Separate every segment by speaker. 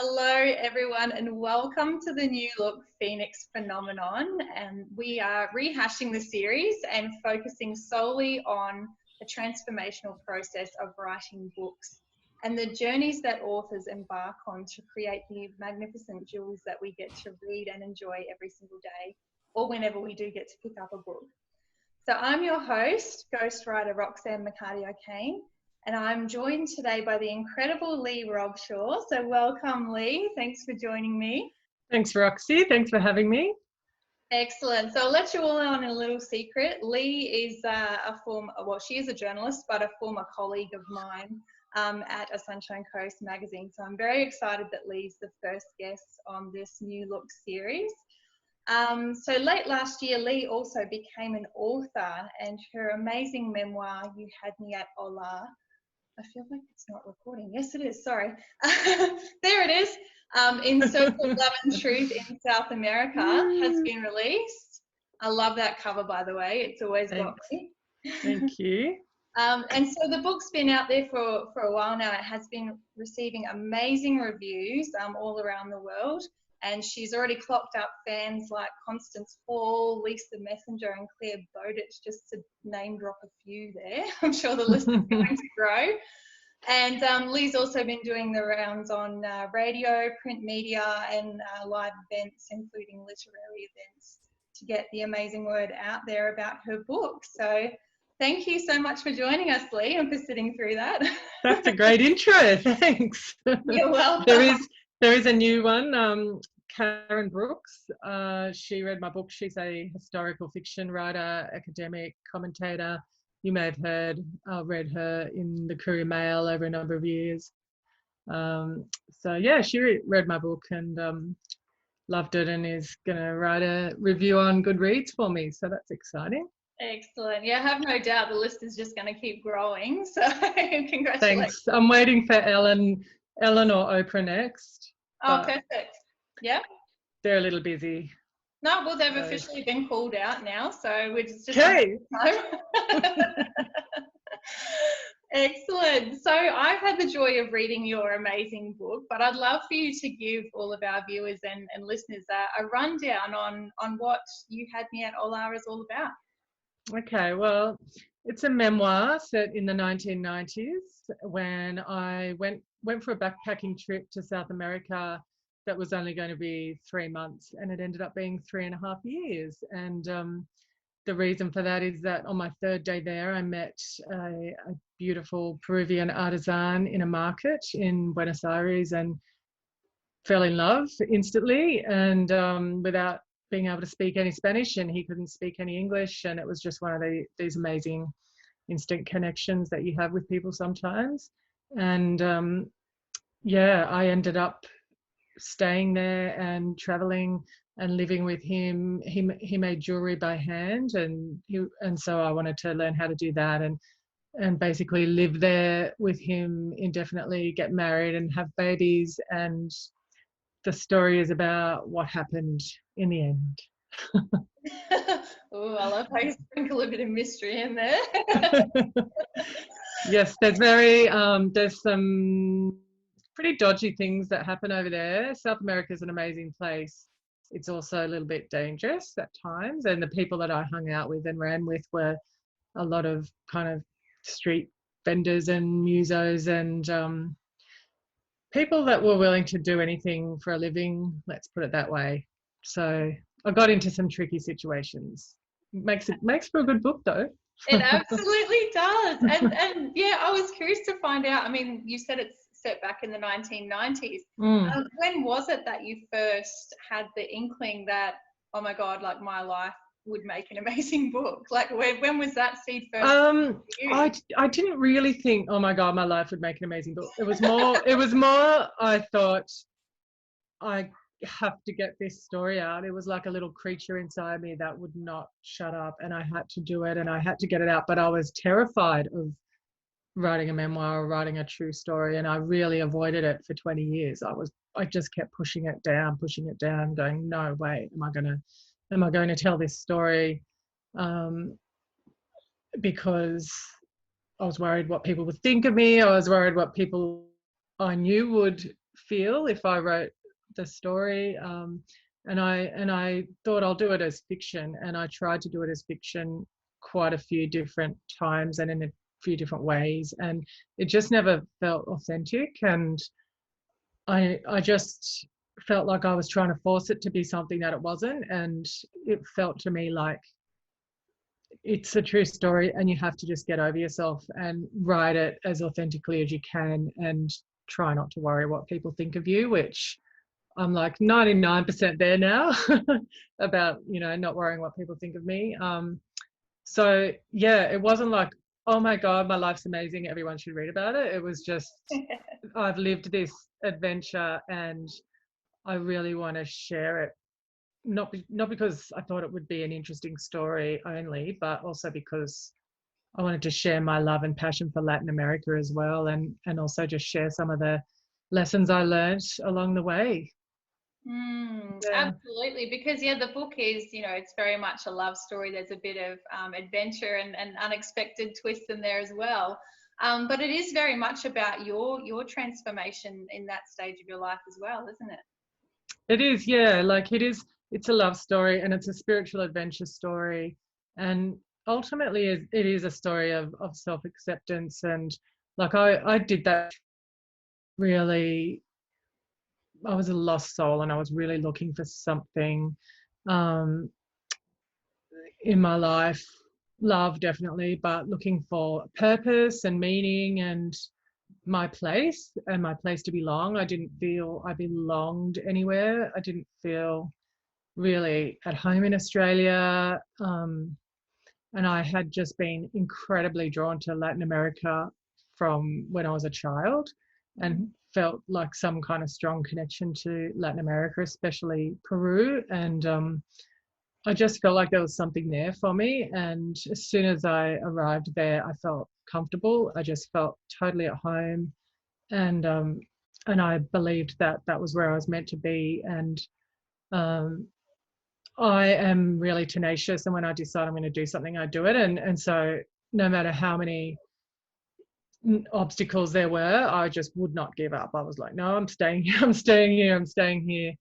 Speaker 1: Hello everyone and welcome to the New Look Phoenix phenomenon, and we are rehashing the series and focusing solely on the transformational process of writing books and the journeys that authors embark on to create the magnificent jewels that we get to read and enjoy every single day, or whenever we do get to pick up a book. So I'm your host, ghostwriter Roxanne McCarty-O'Kane, and I'm joined today by the incredible Leigh Robshaw. So welcome, Leigh. Thanks for joining me.
Speaker 2: Thanks, Roxy. Thanks for having me.
Speaker 1: Excellent. So I'll let you all in on a little secret. Leigh is she is a journalist, but a former colleague of mine at A Sunshine Coast magazine. So I'm very excited that Leigh's the first guest on this New Look series. So late last year, Leigh also became an author, and her amazing memoir, You Had Me at Hola. I feel like it's not recording. Yes, it is. Sorry. There it is. In Search of Love and Truth in South America has been released. I love that cover, by the way. It's always got me.
Speaker 2: Thank you.
Speaker 1: And so the book's been out there for a while now. It has been receiving amazing reviews all around the world. And she's already clocked up fans like Constance Hall, Lisa Messenger and Claire Bowditch, just to name drop a few there. I'm sure the list is going to grow. And Leigh's also been doing the rounds on radio, print media and live events, including literary events, to get the amazing word out there about her book. So thank you so much for joining us, Leigh, and for sitting through that.
Speaker 2: That's a great intro. Thanks.
Speaker 1: You're welcome.
Speaker 2: There is a new one. Karen Brooks. She read my book. She's a historical fiction writer, academic, commentator. You may have read her in the Courier Mail over a number of years. So yeah, she read my book and loved it, and is going to write a review on Goodreads for me. So that's exciting.
Speaker 1: Excellent. Yeah, I have no doubt the list is just going to keep growing. So congratulations.
Speaker 2: Thanks. I'm waiting for Ellen or Oprah next.
Speaker 1: Oh, perfect. Yeah.
Speaker 2: They're a little busy.
Speaker 1: No, well, they've officially been called out now, so we're just
Speaker 2: okay.
Speaker 1: Excellent. So I've had the joy of reading your amazing book, but I'd love for you to give all of our viewers and listeners a rundown on what You Had Me at Hola is all about.
Speaker 2: Okay, well, it's a memoir set in the 1990s when I went for a backpacking trip to South America that was only going to be 3 months, and it ended up being 3.5 years. And the reason for that is that on my third day there, I met a beautiful Peruvian artisan in a market in Buenos Aires and fell in love instantly, and without being able to speak any Spanish, and he couldn't speak any English, and it was just one of these amazing instant connections that you have with people sometimes. And yeah, I ended up staying there and traveling and living with him. He made jewelry by hand, and so I wanted to learn how to do that and basically live there with him indefinitely, get married and have babies. And the story is about what happened in the end.
Speaker 1: Oh, I love how you sprinkle a bit of mystery in there.
Speaker 2: Yes, there's some pretty dodgy things that happen over there. South America is an amazing place. It's also a little bit dangerous at times, and the people that I hung out with and ran with were a lot of kind of street vendors and musos and people that were willing to do anything for a living, let's put it that way. So I got into some tricky situations. Makes for a good book though.
Speaker 1: It absolutely does. And yeah, I was curious to find out, I mean, you said it's set back in the 1990s. When was it that you first had the inkling that, oh my God, like my life would make an amazing book? Like when was that seed first?
Speaker 2: I didn't really think, oh my God, my life would make an amazing book. It was more I thought, I have to get this story out. It was like a little creature inside me that would not shut up, and I had to do it and I had to get it out. But I was terrified of writing a memoir or writing a true story, and I really avoided it for 20 years. I just kept pushing it down, going, no way, am I going to tell this story? Because I was worried what people would think of me. I was worried what people I knew would feel if I wrote the story. And I thought I'll do it as fiction, and I tried to do it as fiction quite a few different times and in a few different ways, and it just never felt authentic. And I just felt like I was trying to force it to be something that it wasn't, and it felt to me like it's a true story and you have to just get over yourself and write it as authentically as you can and try not to worry what people think of you, which I'm like 99% there now about, not worrying what people think of me. So yeah, it wasn't like, oh my God, my life's amazing, everyone should read about it. It was just, I've lived this adventure and I really want to share it. Not because I thought it would be an interesting story only, but also because I wanted to share my love and passion for Latin America as well, and also just share some of the lessons I learned along the way. Yeah.
Speaker 1: Absolutely, because the book is, it's very much a love story. There's a bit of adventure and unexpected twists in there as well. But it is very much about your transformation in that stage of your life as well, isn't it?
Speaker 2: It is, yeah. Like it's a love story and it's a spiritual adventure story, and ultimately it is a story of self-acceptance. And like I did that really. I was a lost soul and I was really looking for something um, in my life, love definitely, but looking for purpose and meaning and my place to belong. I didn't feel I belonged anywhere. I didn't feel really at home in Australia. And I had just been incredibly drawn to Latin America from when I was a child and felt like some kind of strong connection to Latin America, especially Peru. And I just felt like there was something there for me. And as soon as I arrived there, I felt comfortable. I just felt totally at home. And I believed that that was where I was meant to be. And I am really tenacious, and when I decide I'm going to do something, I do it. And so no matter how many obstacles there were, I just would not give up. I was like, no, I'm staying here, I'm staying here, I'm staying here,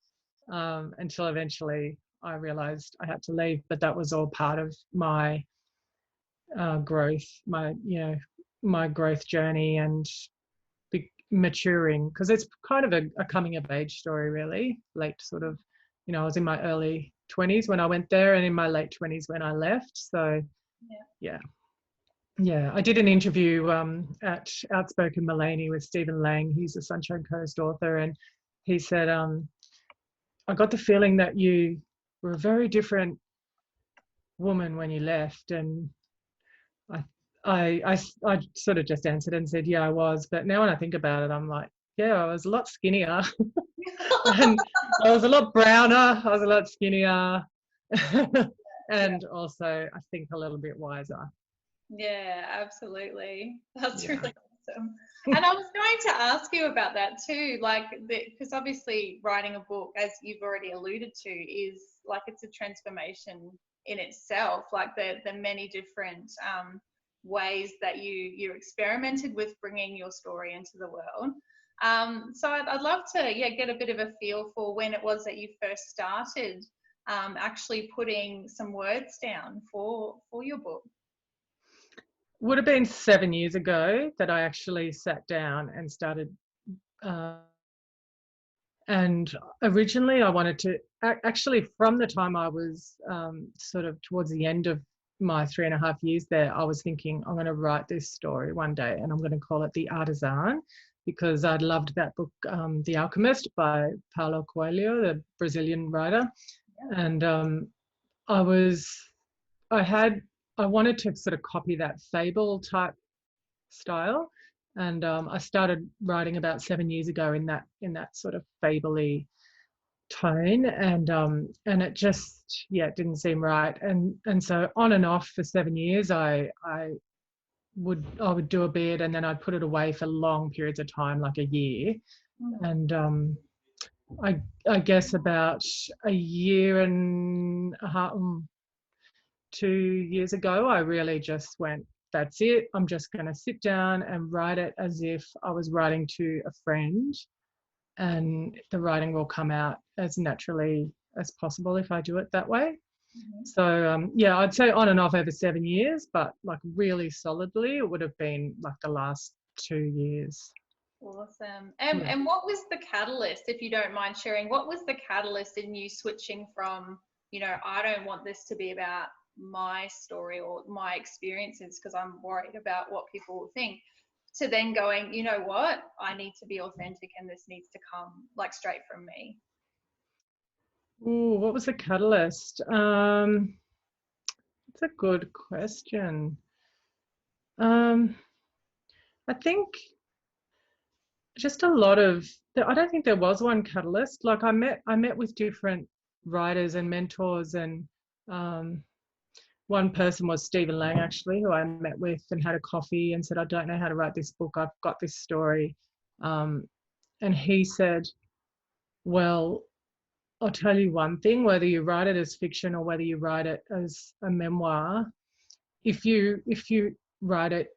Speaker 2: until eventually I realized I had to leave. But that was all part of my growth, my growth journey and maturing, because it's kind of a coming of age story, really. Late sort of, I was in my early 20s when I went there and in my late 20s when I left. So yeah. I did an interview at Outspoken Maleny with Stephen Lang. He's a Sunshine Coast author, and he said, I got the feeling that you were a very different woman when you left. And I sort of just answered and said, yeah, I was. But now when I think about it, I'm like, yeah, I was a lot skinnier. And I was a lot browner. I was a lot skinnier. And also, I think a little bit wiser.
Speaker 1: Yeah, absolutely. That's really awesome. And I was going to ask you about that too, like, because obviously writing a book, as you've already alluded to, is like it's a transformation in itself, like the many different ways that you experimented with bringing your story into the world. So I'd love to get a bit of a feel for when it was that you first started actually putting some words down for your book.
Speaker 2: Would have been 7 years ago that I actually sat down and started. And originally I wanted to, actually from the time I was sort of towards the end of my 3.5 years there, I was thinking I'm going to write this story one day and I'm going to call it The Artisan, because I'd loved that book, The Alchemist by Paulo Coelho, the Brazilian writer. And I wanted to sort of copy that fable type style, and I started writing about 7 years ago in that sort of fable-y tone, and it just it didn't seem right, and so on and off for 7 years I would do a bit and then I'd put it away for long periods of time, like a year. And I guess about a year and a half, 2 years ago, I really just went, that's it. I'm just going to sit down and write it as if I was writing to a friend. and the writing will come out as naturally as possible if I do it that way. So yeah, I'd say on and off over 7 years, but like really solidly it would have been like the last 2 years.
Speaker 1: Awesome. And what was the catalyst, if you don't mind sharing, what was the catalyst in you switching from, you know, I don't want this to be about my story or my experiences because I'm worried about what people will think, to then going, you know what, I need to be authentic and this needs to come like straight from me?
Speaker 2: Ooh, what was the catalyst? It's a good question. I think just a lot of, I don't think there was one catalyst. Like I met with different writers and mentors, and one person was Stephen Lang, actually, who I met with and had a coffee and said, I don't know how to write this book. I've got this story. And he said, well, I'll tell you one thing, whether you write it as fiction or whether you write it as a memoir, if you write it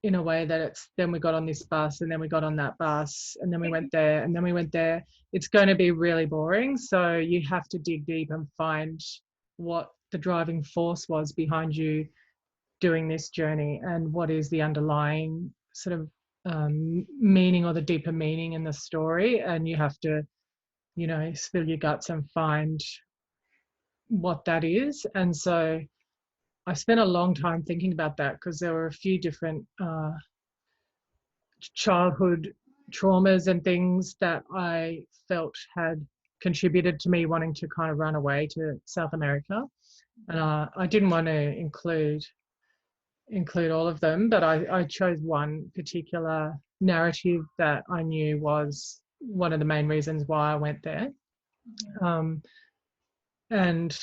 Speaker 2: in a way that it's, then we got on this bus and then we got on that bus and then we went there and then we went there, it's going to be really boring. So you have to dig deep and find what the driving force was behind you doing this journey and what is the underlying sort of meaning or the deeper meaning in the story. And you have to, you know, spill your guts and find what that is. And so I spent a long time thinking about that because there were a few different childhood traumas and things that I felt had contributed to me wanting to kind of run away to South America. And I didn't want to include all of them, but I chose one particular narrative that I knew was one of the main reasons why I went there. And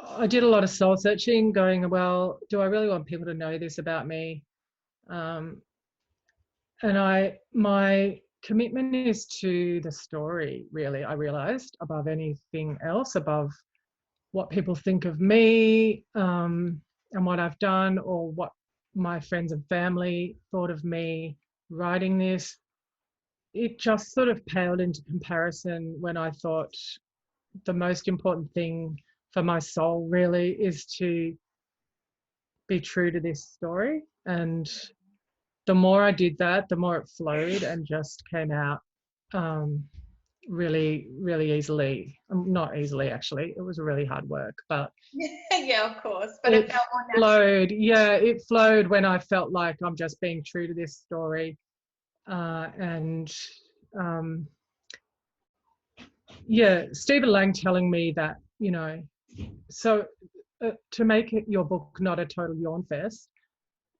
Speaker 2: I did a lot of soul searching, going, well, do I really want people to know this about me? And my commitment is to the story, really, I realized, above anything else, above what people think of me and what I've done or what my friends and family thought of me writing this. It just sort of paled into comparison when I thought the most important thing for my soul really is to be true to this story. And the more I did that, the more it flowed and just came out really, really easily. Not easily, actually. It was really hard work, but
Speaker 1: yeah, of course. But it felt more natural.
Speaker 2: Flowed. Yeah, it flowed when I felt like I'm just being true to this story. Yeah, Stephen Lang telling me that, you know, so to make it your book not a total yawn fest,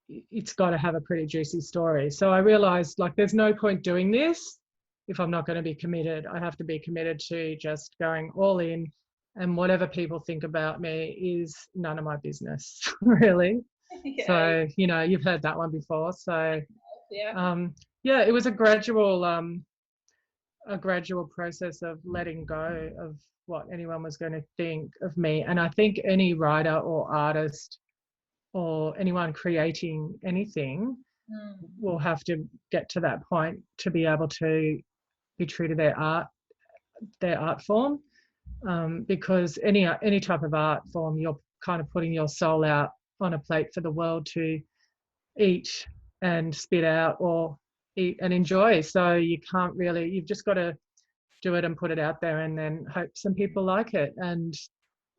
Speaker 2: it's got to have a pretty juicy story. So I realized, like, there's no point doing this if I'm not going to be committed. I have to be committed to just going all in, and whatever people think about me is none of my business, really. Yeah. So, you know, you've heard that one before. So, yeah, it was a gradual process of letting go of what anyone was going to think of me. And I think any writer or artist or anyone creating anything will have to get to that point to be able to be true to their art form, because any type of art form, you're kind of putting your soul out on a plate for the world to eat and spit out or eat and enjoy. So you can't really, you've just got to do it and put it out there and then hope some people like it. And,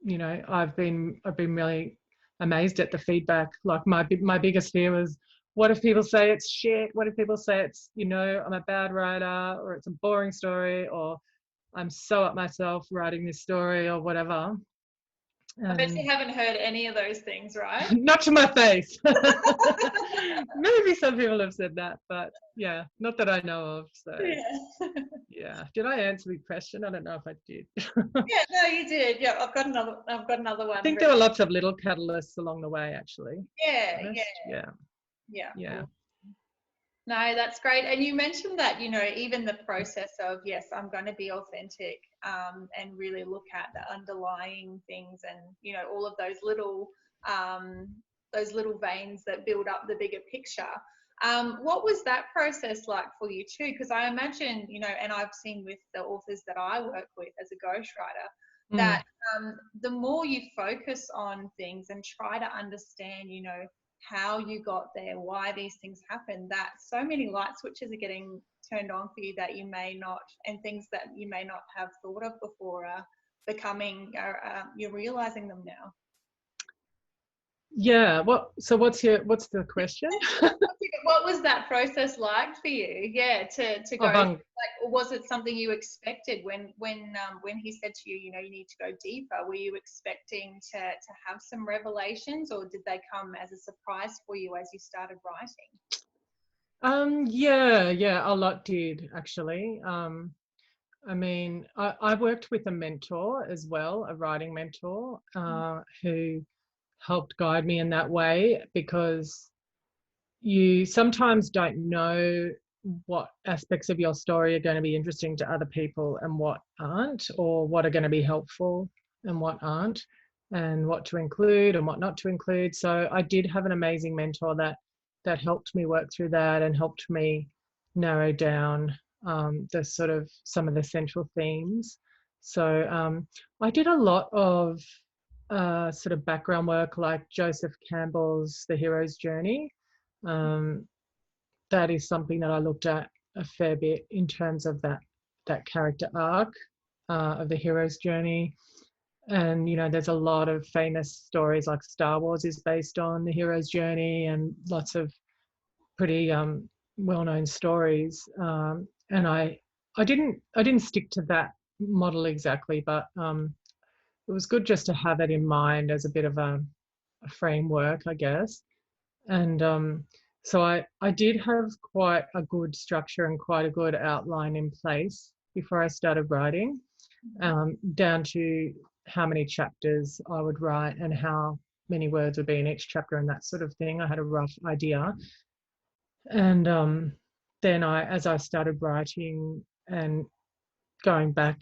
Speaker 2: you know, I've been really amazed at the feedback. Like my biggest fear was, what if people say it's shit? What if people say it's, you know, I'm a bad writer, or it's a boring story, or I'm so up myself writing this story, or whatever.
Speaker 1: I bet you haven't heard any of those things, right?
Speaker 2: Not to my face. Maybe some people have said that, but yeah, not that I know of. So yeah. Did I answer the question? I don't know if I did.
Speaker 1: Yeah, no, you did. Yeah, I've got another one.
Speaker 2: I think there were lots of little catalysts along the way, actually.
Speaker 1: Yeah. No, that's great. And you mentioned that, you know, even the process of, yes, I'm going to be authentic, and really look at the underlying things and, you know, all of those little veins that build up the bigger picture. What was that process like for you too? Because I imagine, you know, and I've seen with the authors that I work with as a ghostwriter, that the more you focus on things and try to understand, you know, how you got there, why these things happen, that so many light switches are getting turned on for you that you may not, and things that you may not have thought of before are becoming, you're realizing them now.
Speaker 2: Yeah. So what's the question?
Speaker 1: What was that process like for you? Yeah, to go, like, was it something you expected when he said to you, you know, you need to go deeper? Were you expecting to have some revelations, or did they come as a surprise for you as you started writing?
Speaker 2: Yeah, a lot did actually. I mean, I worked with a mentor as well, a writing mentor, who helped guide me in that way, because you sometimes don't know what aspects of your story are going to be interesting to other people and what aren't, or what are going to be helpful and what aren't, and what to include and what not to include. So I did have an amazing mentor that helped me work through that and helped me narrow down the sort of some of the central themes. So I did a lot of sort of background work, like Joseph Campbell's The Hero's Journey. That is something that I looked at a fair bit in terms of that character arc of the hero's journey. And you know, there's a lot of famous stories, like Star Wars is based on the hero's journey, and lots of pretty well-known stories. And I didn't stick to that model exactly, but it was good just to have it in mind as a bit of a framework, I guess. And so I did have quite a good structure and quite a good outline in place before I started writing, down to how many chapters I would write and how many words would be in each chapter and that sort of thing. I had a rough idea. And then as I started writing and going back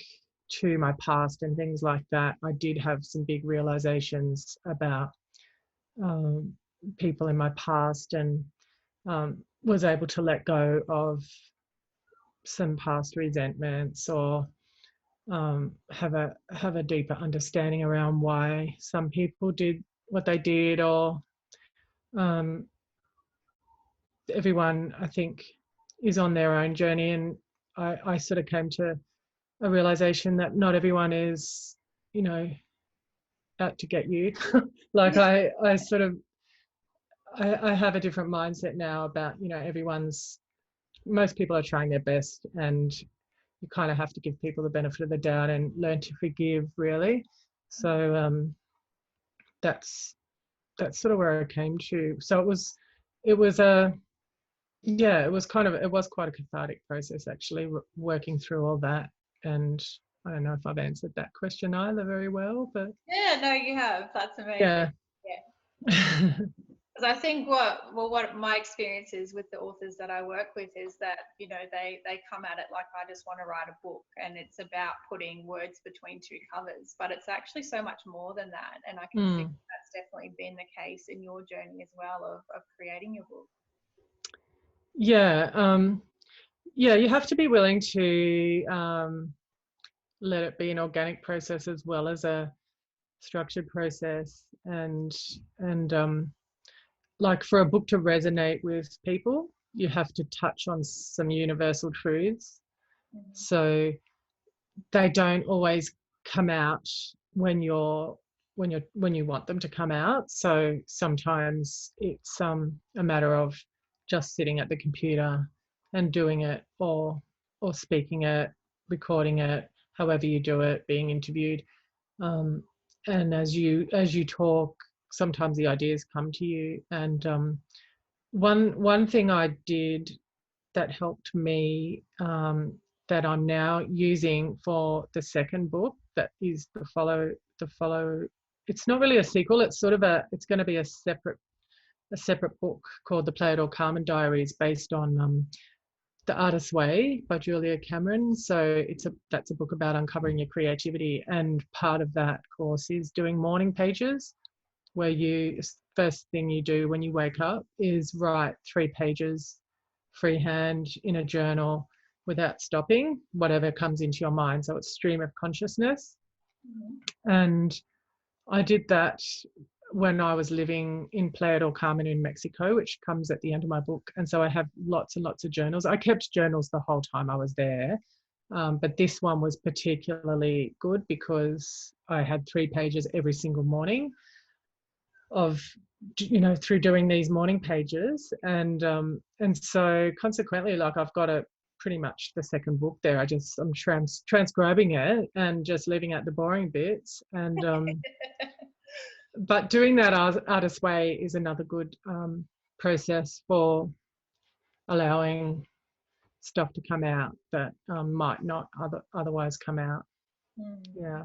Speaker 2: to my past and things like that, I did have some big realizations about people in my past, and was able to let go of some past resentments, or have a deeper understanding around why some people did what they did, or everyone, I think, is on their own journey. And I sort of came to a realization that not everyone is, you know, out to get you. Like I sort of, I have a different mindset now about, you know, most people are trying their best, and you kind of have to give people the benefit of the doubt and learn to forgive, really. So that's sort of where I came to. So it was it was quite a cathartic process, actually, working through all that. And I don't know if I've answered that question either very well, but
Speaker 1: Yeah, no, you have. That's amazing.
Speaker 2: yeah.
Speaker 1: Because I think what my experience is with the authors that I work with is that, you know, they come at it like, I just want to write a book and it's about putting words between two covers, but it's actually so much more than that. And I can see that's definitely been the case in your journey as well of creating your book.
Speaker 2: Yeah, you have to be willing to let it be an organic process as well as a structured process, and like, for a book to resonate with people, you have to touch on some universal truths. So they don't always come out when you want them to come out. So sometimes it's a matter of just sitting at the computer and doing it, or speaking it, recording it, however you do it, being interviewed. And as you talk, sometimes the ideas come to you. And one thing I did that helped me, that I'm now using for the second book, that is the follow. It's not really a sequel. It's sort of it's going to be a separate book called the Playa, Carmen Diaries, based on The Artist's Way by Julia Cameron. So that's a book about uncovering your creativity, and part of that course is doing morning pages, where you first thing you do when you wake up is write 3 pages freehand in a journal without stopping, whatever comes into your mind. So it's stream of consciousness. And I did that when I was living in Playa, Carmen in Mexico, which comes at the end of my book. And so I have lots and lots of journals. I kept journals the whole time I was there. But this one was particularly good because I had 3 pages every single morning of, through doing these morning pages. And so consequently, like, I've got a pretty much the second book there. I'm transcribing it and just leaving out the boring bits. And but doing that artist way is another good process for allowing stuff to come out that might not otherwise come out. Yeah.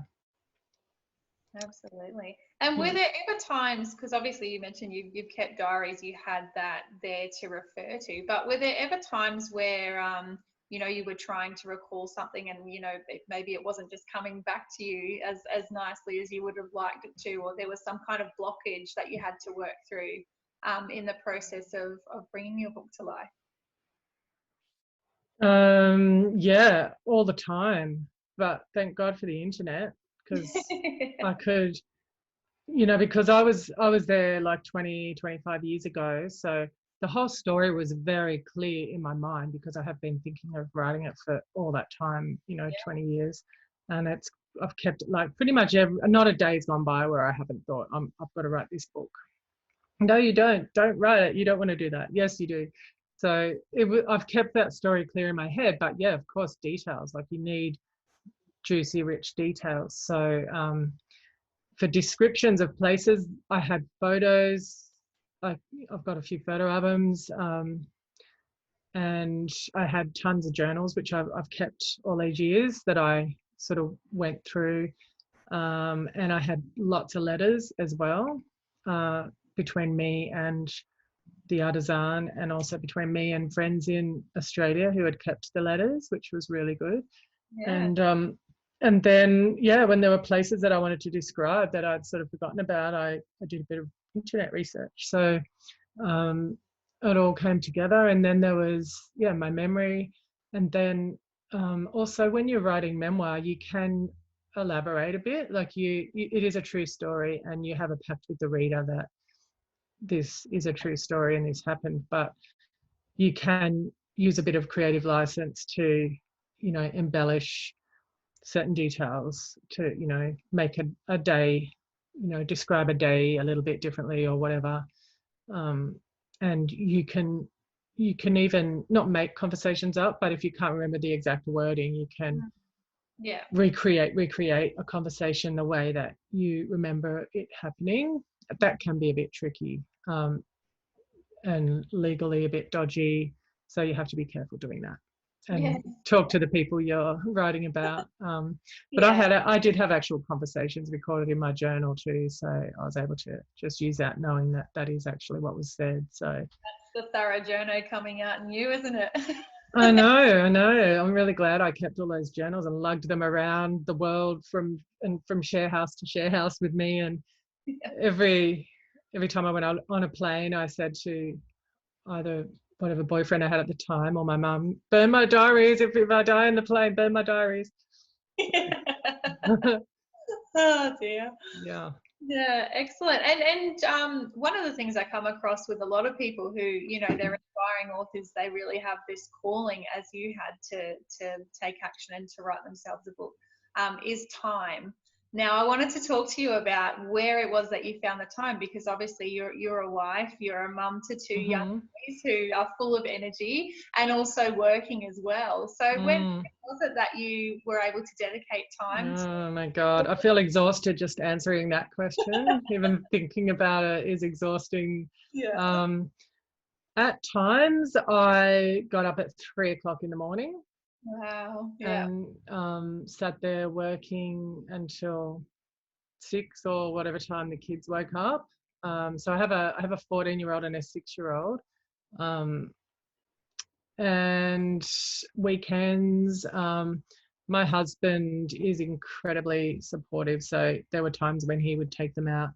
Speaker 1: Absolutely. And were there ever times, because obviously you mentioned you've kept diaries, you had that there to refer to, but were there ever times where you were trying to recall something and maybe it wasn't just coming back to you as nicely as you would have liked it to, or there was some kind of blockage that you had to work through in the process of bringing your book to life?
Speaker 2: Yeah, all the time, but thank God for the internet, because I could, because I was there like 25 years ago, so the whole story was very clear in my mind because I have been thinking of writing it for all that time, 20 years, and I've kept it, like, pretty much not a day's gone by where I haven't thought I've got to write this book. No, you don't write it, you don't want to do that. Yes, you do. So I've kept that story clear in my head, but yeah, of course, details, like, you need juicy, rich details. So for descriptions of places, I had photos. I've got a few photo albums, and I had tons of journals, which I've kept all these years that I sort of went through, and I had lots of letters as well, between me and the artisan, and also between me and friends in Australia who had kept the letters, which was really good. Yeah. And then, yeah, when there were places that I wanted to describe that I'd sort of forgotten about, I did a bit of internet research. So it all came together. And then there was, my memory. And then also when you're writing memoir, you can elaborate a bit. Like it is a true story, and you have a pact with the reader that this is a true story and this happened, but you can use a bit of creative license to, embellish certain details to, make a day, describe a day a little bit differently or whatever. And you can even not make conversations up, but if you can't remember the exact wording, you can recreate a conversation the way that you remember it happening. That can be a bit tricky, and legally a bit dodgy, so you have to be careful doing that and talk to the people you're writing about. But I did have actual conversations recorded in my journal too, so I was able to just use that, knowing that that is actually what was said. So
Speaker 1: that's the thorough journo coming out in you, isn't it?
Speaker 2: I know. I'm really glad I kept all those journals and lugged them around the world from share house to share house with me. And every time I went on a plane, I said to either whatever boyfriend I had at the time or my mum, burn my diaries. If I die in the plane, burn my diaries.
Speaker 1: Oh dear.
Speaker 2: Yeah.
Speaker 1: Yeah, excellent. And one of the things I come across with a lot of people who, they're inspiring authors, they really have this calling, as you had, to take action and to write themselves a book, is time. Now, I wanted to talk to you about where it was that you found the time, because obviously you're a wife, you're a mum to 2 young boys who are full of energy and also working as well. So when was it that you were able to dedicate time to?
Speaker 2: Oh my God, I feel exhausted just answering that question. Even thinking about it is exhausting.
Speaker 1: Yeah.
Speaker 2: At times I got up at 3 o'clock in the morning.
Speaker 1: Wow. Yeah.
Speaker 2: And sat there working until 6 or whatever time the kids woke up. So I have a 14-year-old and a 6-year-old. And weekends, my husband is incredibly supportive. So there were times when he would take them out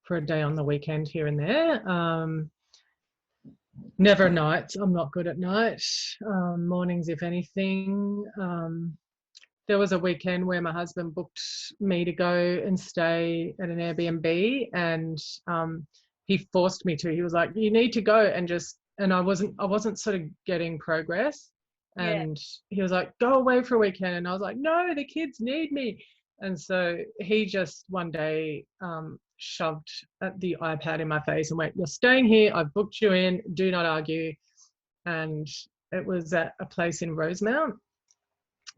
Speaker 2: for a day on the weekend here and there. Never nights. I'm not good at night. Mornings, if anything. There was a weekend where my husband booked me to go and stay at an Airbnb, and he forced me to. He was like, "You need to go," and I wasn't sort of getting progress. And he was like, "Go away for a weekend," and I was like, "No, the kids need me." And so he just one day shoved the iPad in my face and went, "You're staying here. I've booked you in. Do not argue." And it was at a place in Rosemount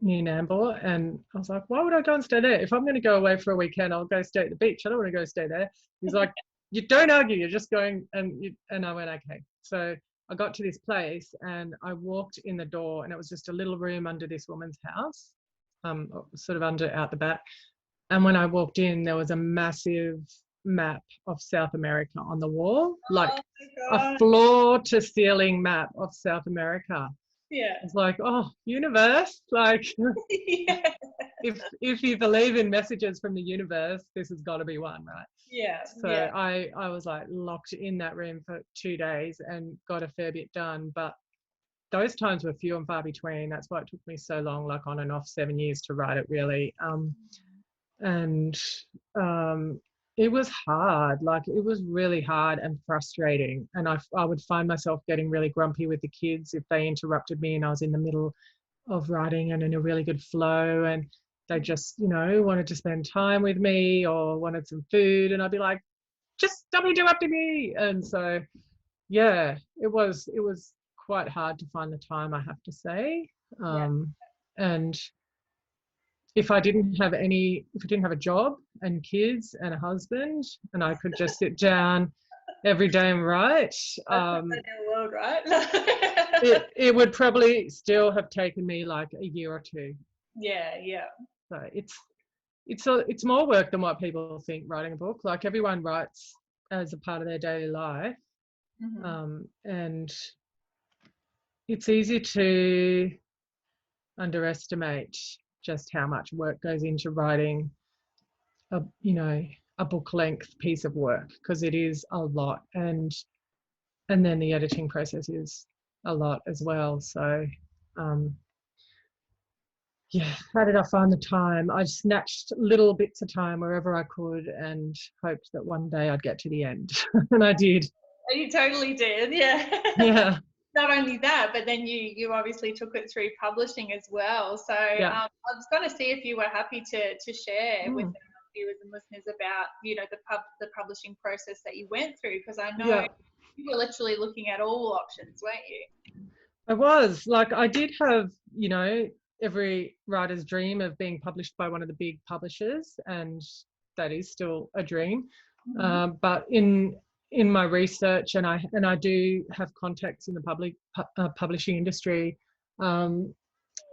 Speaker 2: near Nambour, and I was like, "Why would I go and stay there? If I'm going to go away for a weekend, I'll go stay at the beach. I don't want to go stay there." He's like, "You don't argue. You're just going." And I went, "Okay." So I got to this place and I walked in the door, and it was just a little room under this woman's house, sort of out the back. And when I walked in, there was a massive map of South America on the wall, like a floor to ceiling map of South America.
Speaker 1: Yeah.
Speaker 2: It's like, oh, universe, like
Speaker 1: Yeah.
Speaker 2: if you believe in messages from the universe, this has got to be one, right?
Speaker 1: Yeah.
Speaker 2: So I was like locked in that room for 2 days and got a fair bit done, but those times were few and far between. That's why it took me so long, like on and off 7 years to write it, really. And it was hard. Like, it was really hard and frustrating. And I would find myself getting really grumpy with the kids if they interrupted me and I was in the middle of writing and in a really good flow, and they just, wanted to spend time with me or wanted some food, and I'd be like, "Just stop interrupting me." And so, yeah, it was quite hard to find the time, I have to say. And if I didn't have a job and kids and a husband, and I could just sit down every day and write,
Speaker 1: world, right?
Speaker 2: it would probably still have taken me like a year or two.
Speaker 1: Yeah.
Speaker 2: So it's more work than what people think, writing a book. Like, everyone writes as a part of their daily life. And it's easy to underestimate just how much work goes into writing a book length piece of work, because it is a lot, and then the editing process is a lot as well. So how did I find the time? I snatched little bits of time wherever I could and hoped that one day I'd get to the end. And I did.
Speaker 1: You totally did.
Speaker 2: Yeah.
Speaker 1: Not only that, but then you obviously took it through publishing as well. So I was going to see if you were happy to share with our viewers and listeners about the publishing process that you went through, because I know you were literally looking at all options, weren't you?
Speaker 2: I was. Like, I did have every writer's dream of being published by one of the big publishers, and that is still a dream. But in my research, and I do have contacts in the publishing industry, I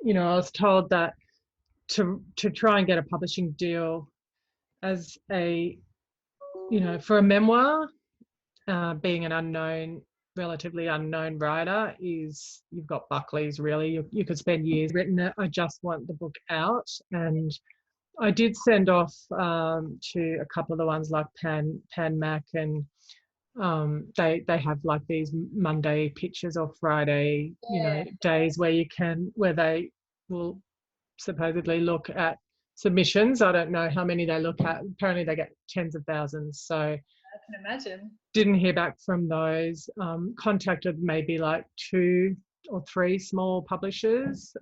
Speaker 2: was told that to try and get a publishing deal as for a memoir, being an relatively unknown writer, you've got Buckley's, really. You could spend years written it. I just want the book out. And I did send off to a couple of the ones like Pan Mac, and they have like these Monday pitches or Friday days where they will supposedly look at submissions. I don't know how many they look at. Apparently they get tens of thousands. So I
Speaker 1: can imagine.
Speaker 2: Didn't hear back from those. Contacted maybe like 2 or 3 small publishers.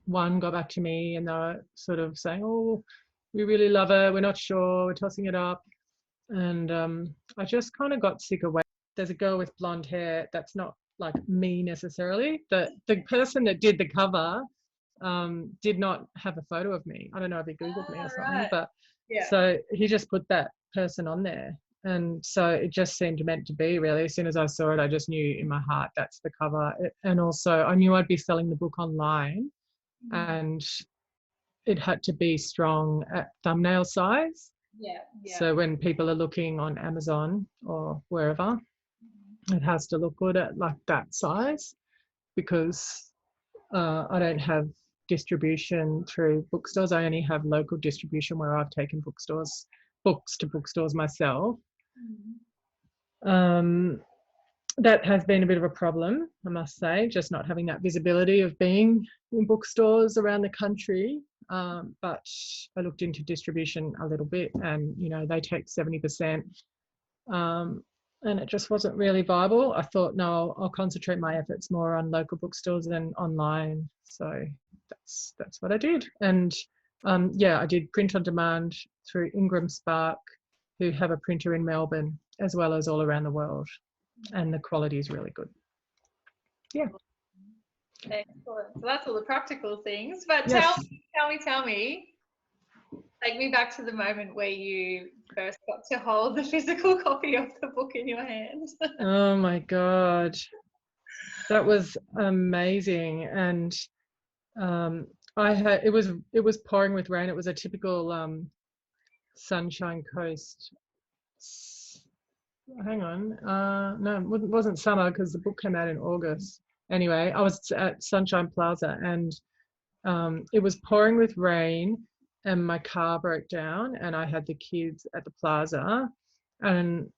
Speaker 2: One got back to me and they were sort of saying, "Oh, we really love it. We're not sure. We're tossing it up." And I just kind of got sick of waiting. There's a girl with blonde hair that's not like me necessarily. The person that did the cover did not have a photo of me. I don't know if he Googled me or something, but so he just put that person on there. And so it just seemed meant to be, really. As soon as I saw it, I just knew in my heart that's the cover. And also I knew I'd be selling the book online, and it had to be strong at thumbnail size. So when people are looking on Amazon or wherever, it has to look good at like that size, because I don't have distribution through bookstores. I only have local distribution where I've taken bookstores books to bookstores myself. That has been a bit of a problem, I must say, just not having that visibility of being in bookstores around the country. But I looked into distribution a little bit, and they take 70%, and it just wasn't really viable. I thought, no, I'll concentrate my efforts more on local bookstores than online. So that's what I did. And I did print on demand through Ingram Spark, who have a printer in Melbourne as well as all around the world, and the quality is really good. Yeah.
Speaker 1: Excellent. So that's all the practical things. But
Speaker 2: Yes.
Speaker 1: tell me, take me back to the moment where you first got to hold the physical copy of the book in your hands.
Speaker 2: Oh my God, that was amazing. And it was pouring with rain. It was a typical Sunshine Coast. Hang on, no, it wasn't summer because the book came out in August. Anyway, I was at Sunshine Plaza, and it was pouring with rain, and my car broke down, and I had the kids at the plaza, and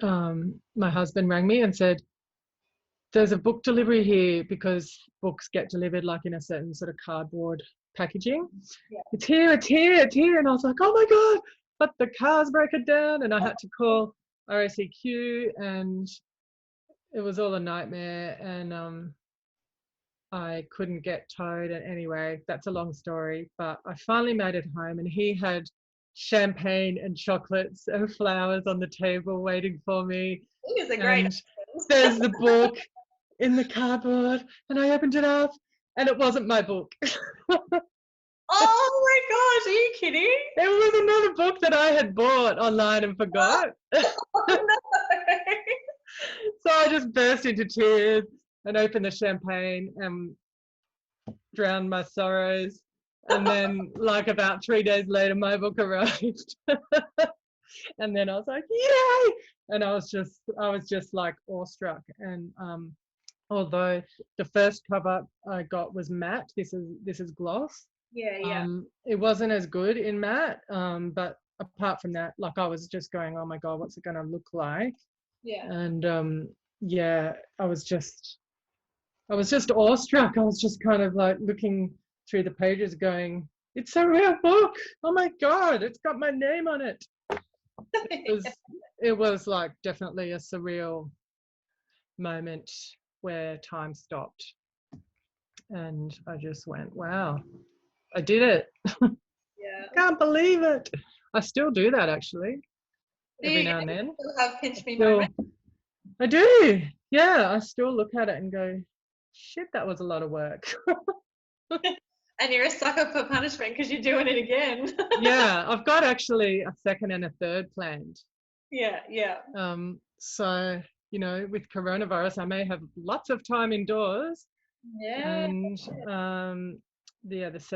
Speaker 2: my husband rang me and said, there's a book delivery here, because books get delivered like in a certain sort of cardboard packaging. Yeah. It's here. And I was like, oh my God, but the car's broken down, and I had to call RACQ, and it was all a nightmare, and I couldn't get towed. And anyway, that's a long story, but I finally made it home, and he had champagne and chocolates and flowers on the table waiting for me.
Speaker 1: He is a great.
Speaker 2: There's the book in the cardboard, and I opened it up, and it wasn't my book.
Speaker 1: Oh my gosh, are you kidding?
Speaker 2: It was another book that I had bought online and forgot.
Speaker 1: Oh, no.
Speaker 2: So I just burst into tears and opened the champagne and drowned my sorrows. And then, like, about 3 days later, my book arrived. And then I was like, yay! And I was just like awestruck. And although the first cover I got was matte, this is gloss.
Speaker 1: Yeah.
Speaker 2: It wasn't as good in matte, but apart from that, like, I was just going, oh my God, what's it going to look like?
Speaker 1: Yeah.
Speaker 2: And I was just awestruck. I was just kind of like looking through the pages going, it's a real book. Oh my God, it's got my name on it. It was like definitely a surreal moment where time stopped, and I just went, wow, I did it.
Speaker 1: Yeah.
Speaker 2: I can't believe it. I still do that, actually, every now and then.
Speaker 1: Still have pinch me moments?
Speaker 2: I do. Yeah, I still look at it and go, shit, that was a lot of work.
Speaker 1: And you're a sucker for punishment because you're doing it again.
Speaker 2: Yeah, I've got actually a second and a third planned.
Speaker 1: Yeah.
Speaker 2: So, with coronavirus, I may have lots of time indoors.
Speaker 1: Yeah.
Speaker 2: And so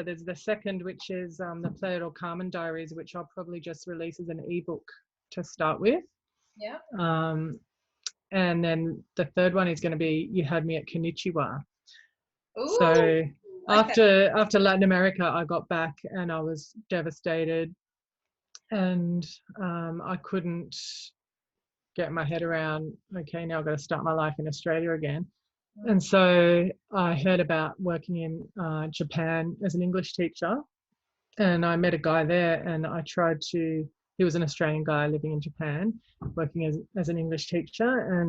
Speaker 2: there's the second, which is the Playa or Carmen Diaries, which I'll probably just release as an ebook to start with.
Speaker 1: Yeah.
Speaker 2: And then the third one is going to be You Had Me at Konnichiwa.
Speaker 1: Ooh,
Speaker 2: so
Speaker 1: okay.
Speaker 2: after Latin America, I got back and I was devastated, and I couldn't get my head around, okay, now I've got to start my life in Australia again. And so I heard about working in Japan as an English teacher, and I met a guy there, and he was an Australian guy living in Japan, working as an English teacher,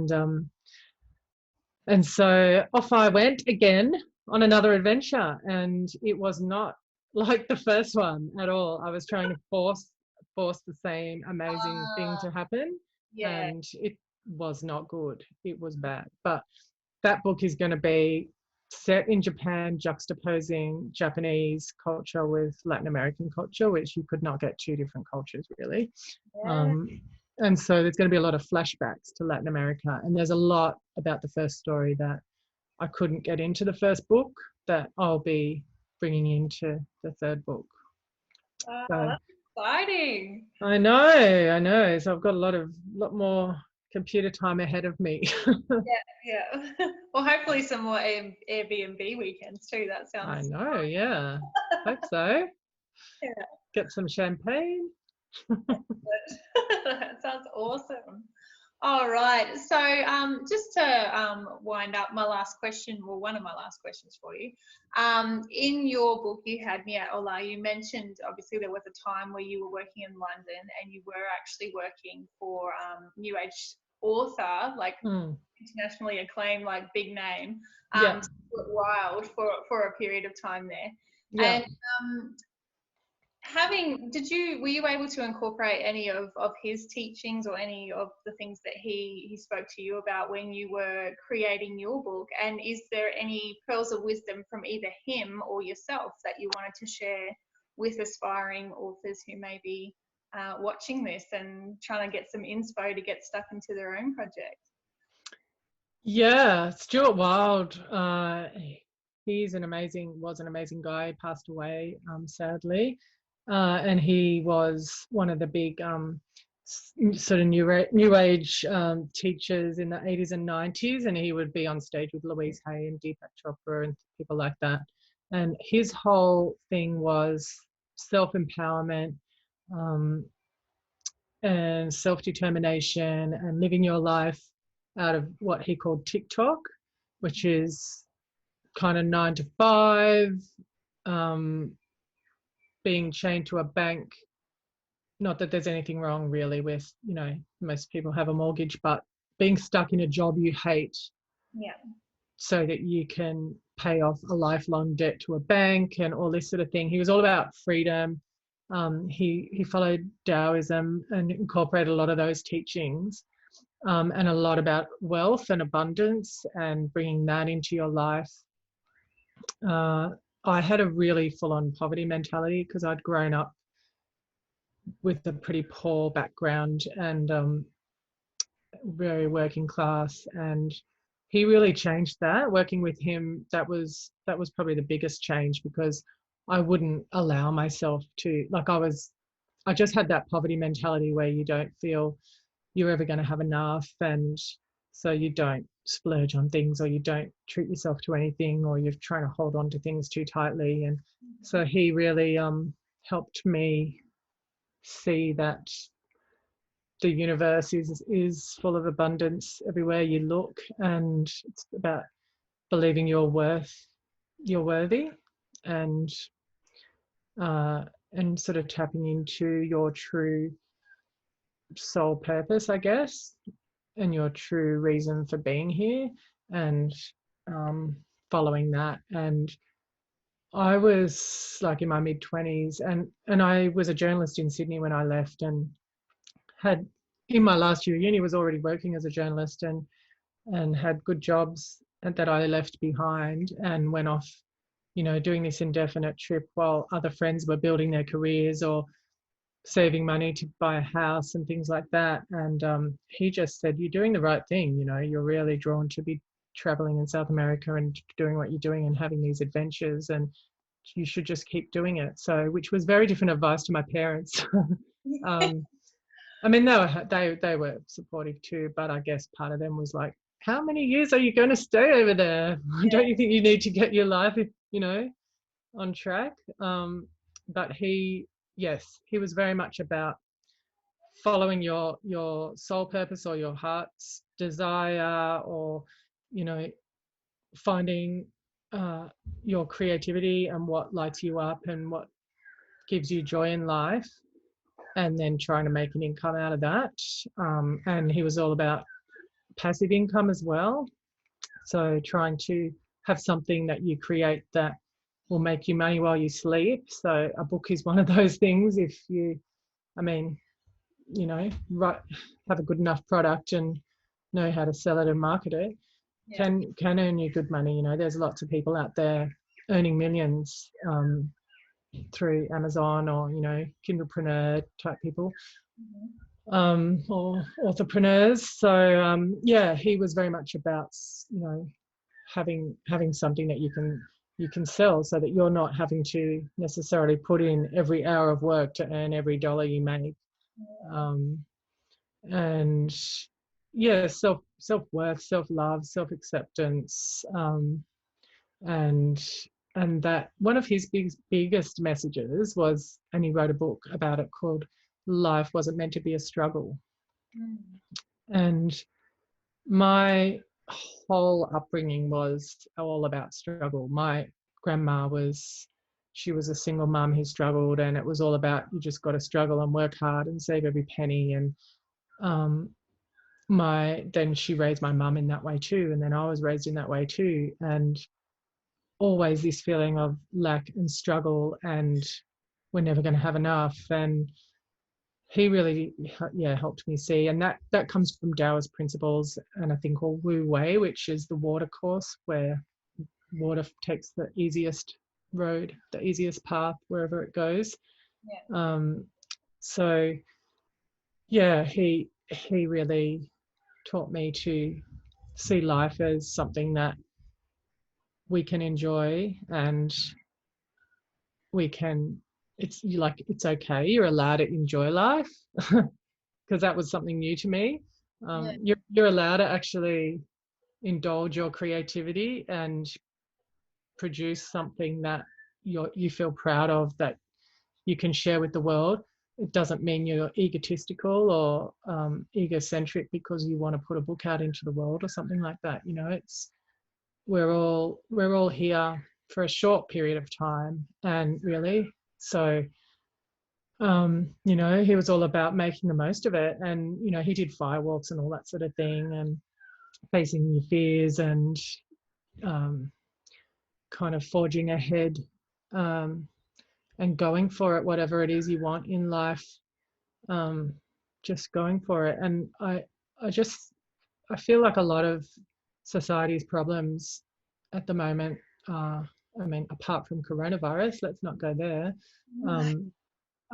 Speaker 2: and so off I went again on another adventure, and it was not like the first one at all. I was trying to force the same amazing thing to happen, and it was not good. It was bad. But that book is going to be set in Japan, juxtaposing Japanese culture with Latin American culture, which you could not get two different cultures, really. Yeah. And so there's going to be a lot of flashbacks to Latin America, and there's a lot about the first story that I couldn't get into the first book that I'll be bringing into the third book.
Speaker 1: So, that's exciting.
Speaker 2: I know. So I've got a lot more computer time ahead of me.
Speaker 1: Yeah. Well, hopefully some more Airbnb weekends too. That sounds.
Speaker 2: I know. Yeah. Hope so.
Speaker 1: Yeah.
Speaker 2: Get some champagne.
Speaker 1: That sounds awesome. All right. So just to wind up, my last question, well, one of my last questions for you. In your book, You Had Me at Hola, you mentioned obviously there was a time where you were working in London and you were actually working for New Age author, like internationally acclaimed, like big name,
Speaker 2: Yeah.
Speaker 1: Stuart Wilde for a period of time there.
Speaker 2: Yeah.
Speaker 1: And were you able to incorporate any of his teachings or any of the things that he spoke to you about when you were creating your book? And is there any pearls of wisdom from either him or yourself that you wanted to share with aspiring authors who may be watching this and trying to get some inspo to get stuck into their own project?
Speaker 2: Yeah, Stuart Wilde, was an amazing guy. He passed away, sadly, and he was one of the big sort of new age teachers in the 80s and 90s, and he would be on stage with Louise Hay and Deepak Chopra and people like that. And his whole thing was self-empowerment, and self-determination, and living your life out of what he called TikTok, which is kind of 9 to 5, being chained to a bank. Not that there's anything wrong really with, most people have a mortgage, but being stuck in a job you hate, so that you can pay off a lifelong debt to a bank and all this sort of thing. He was all about freedom. He followed Taoism and incorporated a lot of those teachings, and a lot about wealth and abundance and bringing that into your life. I had a really full-on poverty mentality because I'd grown up with a pretty poor background and very working class, and he really changed that. Working with him, that was probably the biggest change, because I wouldn't allow myself to, I just had that poverty mentality where you don't feel you're ever going to have enough, and so you don't splurge on things, or you don't treat yourself to anything, or you're trying to hold on to things too tightly. And so he really helped me see that the universe is full of abundance everywhere you look, and it's about believing you're worthy, and sort of tapping into your true soul purpose, I guess, and your true reason for being here, and following that. And I was like in my mid-20s, and I was a journalist in Sydney when I left, and had, in my last year of uni, was already working as a journalist, and had good jobs that I left behind, and went off, doing this indefinite trip while other friends were building their careers or saving money to buy a house and things like that. And he just said, you're doing the right thing. You're really drawn to be traveling in South America and doing what you're doing and having these adventures, and you should just keep doing it. So, which was very different advice to my parents. I mean, they were supportive too, but I guess part of them was like, how many years are you going to stay over there? Don't you think you need to get your life, on track? But he was very much about following your soul purpose or your heart's desire, or finding your creativity and what lights you up and what gives you joy in life, and then trying to make an income out of that. And he was all about passive income as well, so trying to have something that you create that will make you money while you sleep. So a book is one of those things. If you, have a good enough product and know how to sell it and market it, can earn you good money. There's lots of people out there earning millions through Amazon, or Kindlepreneur type people, or entrepreneurs. So he was very much about having something that you can sell, so that you're not having to necessarily put in every hour of work to earn every dollar you make. And self-worth, self-love, self-acceptance, and that one of his biggest messages was, and he wrote a book about it called life wasn't meant to be a struggle.
Speaker 1: Mm.
Speaker 2: And my whole upbringing was all about struggle. My grandma she was a single mum who struggled, and it was all about, you just got to struggle and work hard and save every penny. And then she raised my mum in that way too, and then I was raised in that way too, and always this feeling of lack and struggle, and we're never going to have enough. And he really, helped me see, and that comes from Taoist principles and a thing called Wu Wei, which is the water course, where water takes the easiest road, the easiest path wherever it goes.
Speaker 1: Yeah.
Speaker 2: So yeah, he really taught me to see life as something that we can enjoy, and it's okay, you're allowed to enjoy life. Because that was something new to me.
Speaker 1: Yeah.
Speaker 2: You're allowed to actually indulge your creativity and produce something that you feel proud of, that you can share with the world. It doesn't mean you're egotistical or egocentric because you want to put a book out into the world or something like that. It's we're all here for a short period of time, and really, so he was all about making the most of it. And he did firewalks and all that sort of thing, and facing your fears, and kind of forging ahead, and going for it, whatever it is you want in life. Just going for it. And I feel like a lot of society's problems at the moment, apart from coronavirus, let's not go there,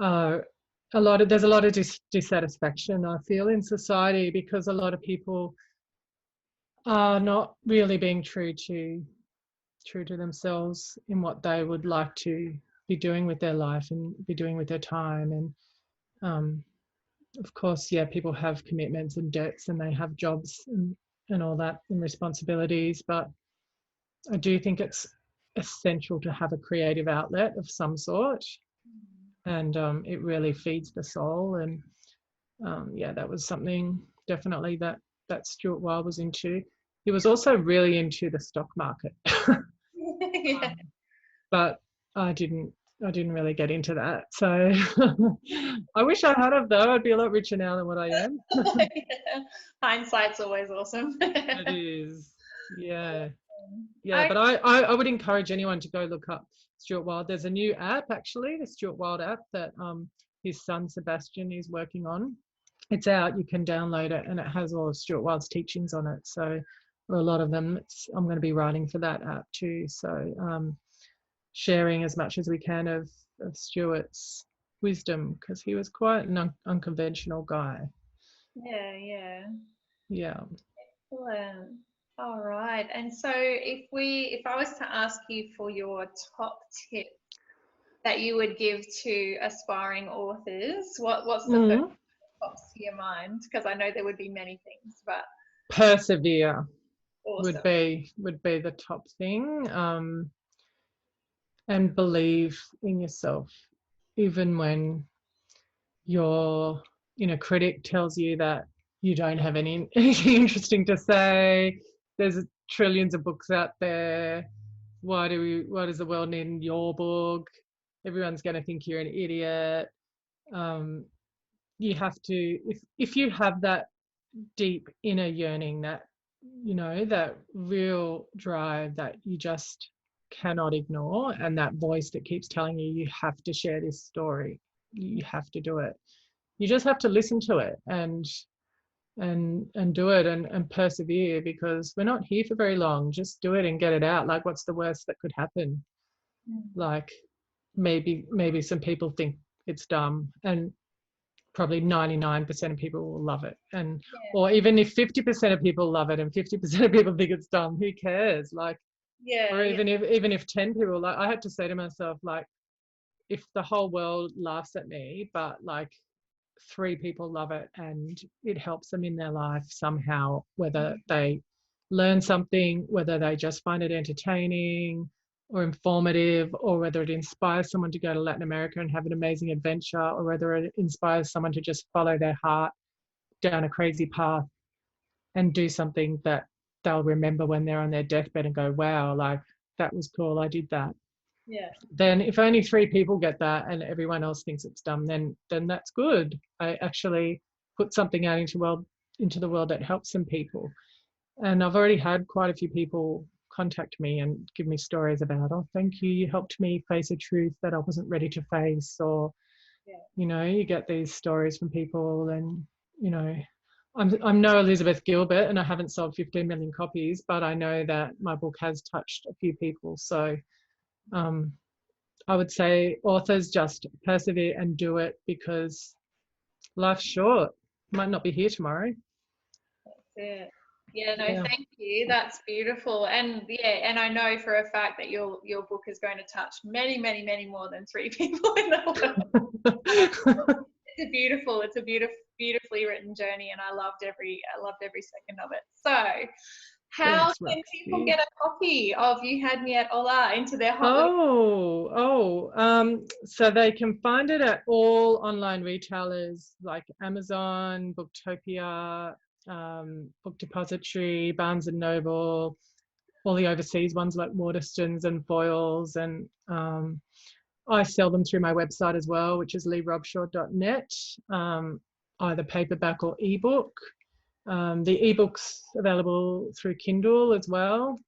Speaker 2: there's a lot of dissatisfaction, I feel, in society, because a lot of people are not really being true to themselves in what they would like to be doing with their life and be doing with their time. And of course, people have commitments and debts, and they have jobs and all that, and responsibilities, but I do think it's essential to have a creative outlet of some sort. And it really feeds the soul. And that was something definitely that Stuart Wilde was into. He was also really into the stock market.
Speaker 1: Yeah.
Speaker 2: But I didn't really get into that. So I wish I had have, though. I'd be a lot richer now than what I am.
Speaker 1: Yeah. Hindsight's always awesome.
Speaker 2: It is. Yeah.
Speaker 1: I,
Speaker 2: But I would encourage anyone to go look up Stuart Wilde. There's a new app, actually, the Stuart Wilde app, that his son Sebastian is working on. It's out, you can download it, and it has all of Stuart Wilde's teachings on it. So, or a lot of them. I'm going to be writing for that app too. So sharing as much as we can of Stuart's wisdom, because he was quite an unconventional guy.
Speaker 1: yeah.
Speaker 2: Yeah.
Speaker 1: Excellent. All right. And so if I was to ask you for your top tip that you would give to aspiring authors, what's the first that pops to your mind? Because I know there would be many things, but
Speaker 2: persevere
Speaker 1: awesome.
Speaker 2: would be the top thing. And believe in yourself, even when your critic tells you that you don't have anything interesting to say. There's trillions of books out there. Why does the world need your book? Everyone's going to think you're an idiot. You have to, if you have that deep inner yearning, that that real drive that you just cannot ignore, and that voice that keeps telling you have to share this story, you have to do it. You just have to listen to it and do it, and persevere, because we're not here for very long. Just do it and get it out. Like, what's the worst that could happen? Like, maybe some people think it's dumb, and probably 99% of people will love it. And or even if 50% of people love it and 50% of people think it's dumb, who cares? Like, or even if 10 people, like, I had to say to myself, like, if the whole world laughs at me, but like 3 people love it and it helps them in their life somehow, whether they learn something, whether they just find it entertaining, or informative, or whether it inspires someone to go to Latin America and have an amazing adventure, or whether it inspires someone to just follow their heart down a crazy path and do something that they'll remember when they're on their deathbed and go, wow, like that was cool, I did that.
Speaker 1: Yeah.
Speaker 2: Then if only 3 people get that and everyone else thinks it's dumb, then that's good. I actually put something out into the world that helps some people. And I've already had quite a few people contact me and give me stories about, oh, thank you, you helped me face a truth that I wasn't ready to face. Or,
Speaker 1: Yeah.
Speaker 2: you know, you get these stories from people, and, you know, I'm no Elizabeth Gilbert and I haven't sold 15 million copies, but I know that my book has touched a few people. So I would say authors just persevere and do it, because life's short. Might not be here tomorrow.
Speaker 1: That's it. Yeah, no,
Speaker 2: Yeah.
Speaker 1: thank you. That's beautiful. And yeah, and I know for a fact that your book is going to touch many, many, many more than 3 people in the world. It's a beautifully written journey, and I loved every second of it. So, how
Speaker 2: Thanks,
Speaker 1: can people
Speaker 2: Roxy.
Speaker 1: get a copy of You Had Me at Hola into their hot little...
Speaker 2: So they can find it at all online retailers like Amazon, Booktopia, Book Depository, Barnes and Noble, all the overseas ones like Waterstones and Foyles, and I sell them through my website as well, which is leighrobshaw.net, either paperback or ebook. The ebook's available through Kindle as well.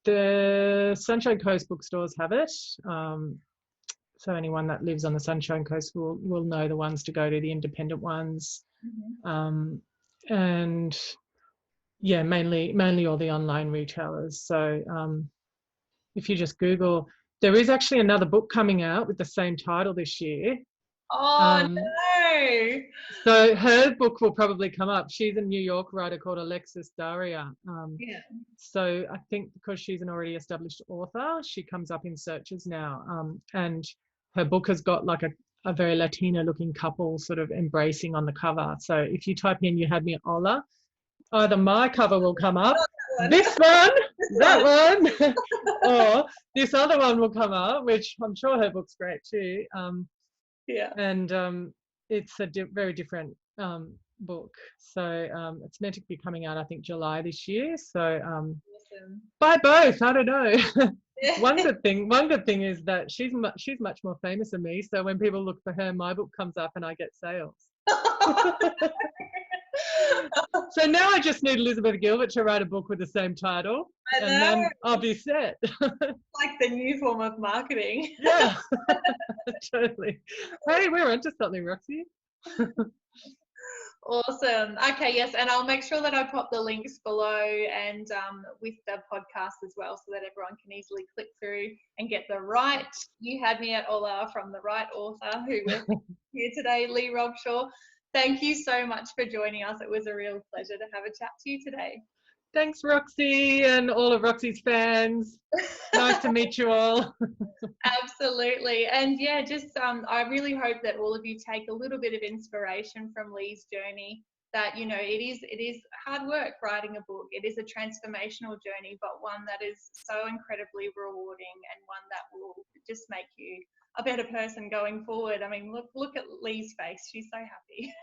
Speaker 2: The Sunshine Coast bookstores have it. So anyone that lives on the Sunshine Coast will know the ones to go to, the independent ones. And yeah, mainly all the online retailers. So if you just Google, there is actually another book coming out with the same title this year.
Speaker 1: Oh, no.
Speaker 2: So her book will probably come up. She's a New York writer called Alexis Daria.
Speaker 1: Yeah.
Speaker 2: So I think because she's an already established author, she comes up in searches now. And her book has got like a very Latino looking couple sort of embracing on the cover. So if you type in You Had Me at Hola, either my cover will come up, this one, that one, or this other one will come up, which I'm sure her book's great too.
Speaker 1: Yeah.
Speaker 2: And it's a very different book. So it's meant to be coming out, I think, July this year. So
Speaker 1: Awesome.
Speaker 2: buy both. I don't know.
Speaker 1: Yeah.
Speaker 2: One good thing is that she's much more famous than me. So when people look for her, my book comes up and I get sales. So now I just need Elizabeth Gilbert to write a book with the same title, and then I'll be set.
Speaker 1: Like the new form of marketing.
Speaker 2: Yeah, totally. Hey, we're onto something, Roxy.
Speaker 1: Awesome. Okay, yes, and I'll make sure that I pop the links below and with the podcast as well, so that everyone can easily click through and get the right You Had Me at Hola from the right author who we're here today, Leigh Robshaw. Thank you so much for joining us. It was a real pleasure to have a chat to you today.
Speaker 2: Thanks, Roxy, and all of Roxy's fans. Nice to meet you all.
Speaker 1: Absolutely. And yeah, just I really hope that all of you take a little bit of inspiration from Leigh's journey, that, you know, it is hard work writing a book. It is a transformational journey, but one that is so incredibly rewarding, and one that will just make you a better person going forward. I mean, look at Leigh's face. She's so happy.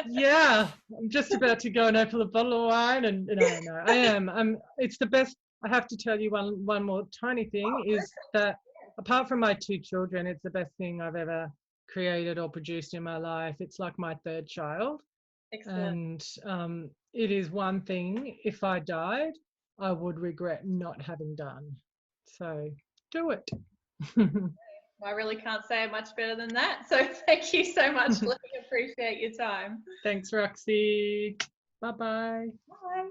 Speaker 2: Yeah, I'm just about to go and open a bottle of wine, and no, I am. It's the best. I have to tell you one more tiny thing is that apart from my 2 children, it's the best thing I've ever created or produced in my life. It's like my 3rd child.
Speaker 1: Excellent.
Speaker 2: And it is one thing, if I died, I would regret not having done. So do it.
Speaker 1: I really can't say it much better than that. So thank you so much, Leigh. Appreciate your time.
Speaker 2: Thanks, Roxy. Bye-bye.
Speaker 1: Bye.